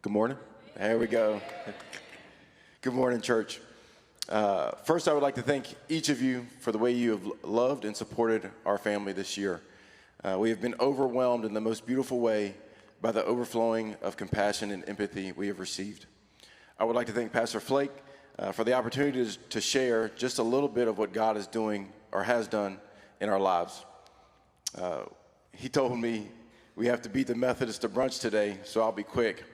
Good morning. There we go. Good morning, church. First, I would like to thank each of you for the way you have loved and supported our family this year. We have been overwhelmed in the most beautiful way by the overflowing of compassion and empathy we have received. I would like to thank Pastor Flake for the opportunity to share just a little bit of what God is doing or has done in our lives. He told me we have to beat the Methodists to brunch today, so I'll be quick.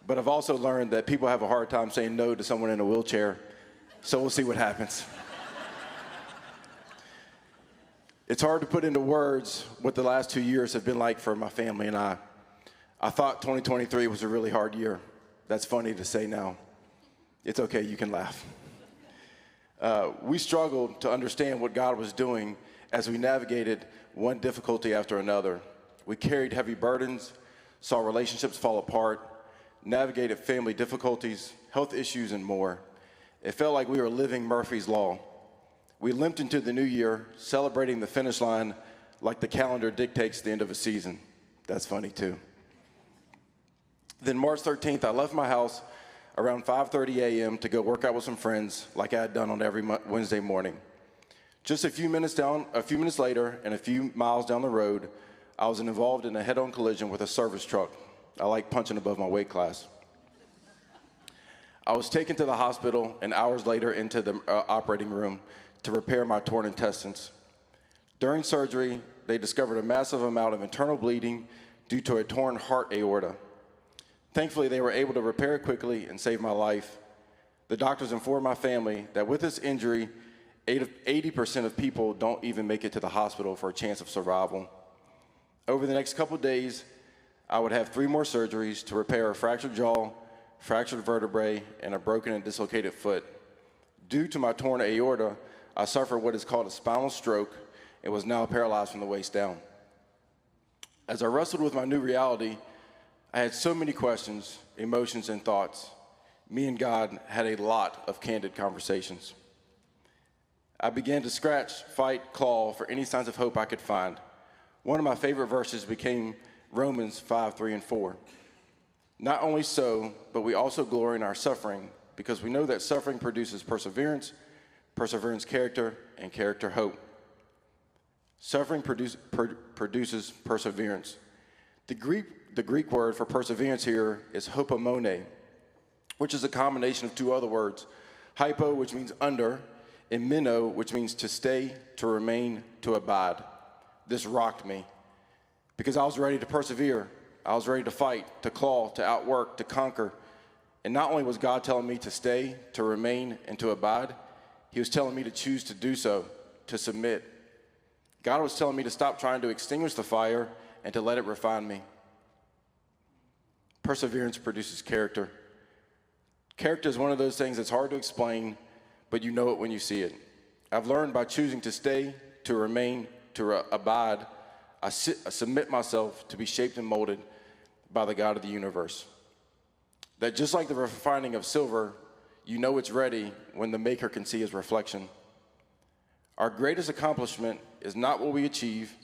But I've also learned that people have a hard time saying no to someone in a wheelchair, so we'll see what happens. It's hard to put into words what the last 2 years have been like for my family and I. I thought 2023 was a really hard year. That's funny to say now. It's okay, you can laugh. We struggled to understand what God was doing as we navigated one difficulty after another. We carried heavy burdens, saw relationships fall apart, navigated family difficulties, health issues, and more. It felt like we were living Murphy's Law. We limped into the new year, celebrating the finish line like the calendar dictates the end of a season. That's funny, too. Then March 13th, I left my house around 5:30 a.m. to go work out with some friends like I had done on every Wednesday morning. Just a few minutes later, and a few miles down the road, I was involved in a head-on collision with a service truck. I like punching above my weight class. I was taken to the hospital and hours later into the operating room to repair my torn intestines. During surgery, they discovered a massive amount of internal bleeding due to a torn heart aorta. Thankfully, they were able to repair it quickly and save my life. The doctors informed my family that with this injury, 80% of people don't even make it to the hospital for a chance of survival. Over the next couple days, I would have 3 more surgeries to repair a fractured jaw, fractured vertebrae, and a broken and dislocated foot. Due to my torn aorta, I suffered what is called a spinal stroke and was now paralyzed from the waist down. As I wrestled with my new reality, I had so many questions, emotions, and thoughts. Me and God had a lot of candid conversations. I began to scratch, fight, claw for any signs of hope I could find. One of my favorite verses became Romans 5:3 and 4. Not only so, but we also glory in our suffering, because we know that suffering produces perseverance, perseverance character, and character hope. Suffering produces perseverance. The Greek word for perseverance here is hopomone, which is a combination of 2 other words, hypo, which means under, and meno, which means to stay, to remain, to abide. This rocked me. Because I was ready to persevere. I was ready to fight, to claw, to outwork, to conquer. And not only was God telling me to stay, to remain, and to abide, he was telling me to choose to do so, to submit. God was telling me to stop trying to extinguish the fire and to let it refine me. Perseverance produces character. Character is one of those things that's hard to explain, but you know it when you see it. I've learned by choosing to stay, to remain, to abide, I submit myself to be shaped and molded by the God of the universe. That just like the refining of silver, you know it's ready when the maker can see his reflection. Our greatest accomplishment is not what we achieve,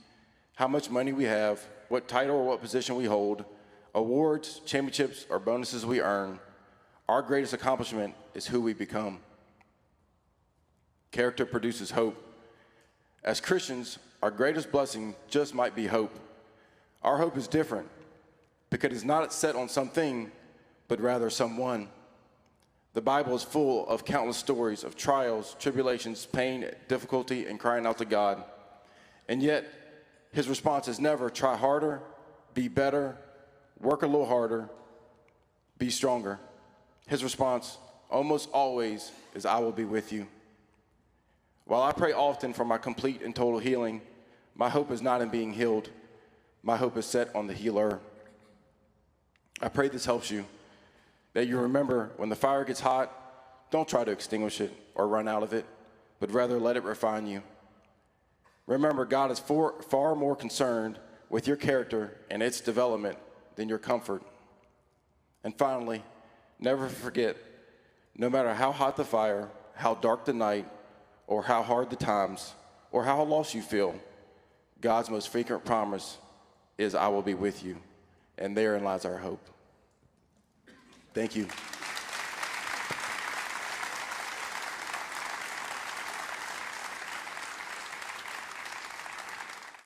how much money we have, what title or what position we hold, awards, championships, or bonuses we earn. Our greatest accomplishment is who we become. Character produces hope. As Christians, our greatest blessing just might be hope. Our hope is different because it's not set on something, but rather someone. The Bible is full of countless stories of trials, tribulations, pain, difficulty, and crying out to God. And yet, his response is never try harder, be better, work a little harder, be stronger. His response almost always is, I will be with you. While I pray often for my complete and total healing, my hope is not in being healed. My hope is set on the healer. I pray this helps you, that you remember when the fire gets hot, don't try to extinguish it or run out of it, but rather let it refine you. Remember, God is far more concerned with your character and its development than your comfort. And finally, never forget, no matter how hot the fire, how dark the night, or how hard the times, or how lost you feel, God's most frequent promise is, I will be with you. And therein lies our hope. Thank you.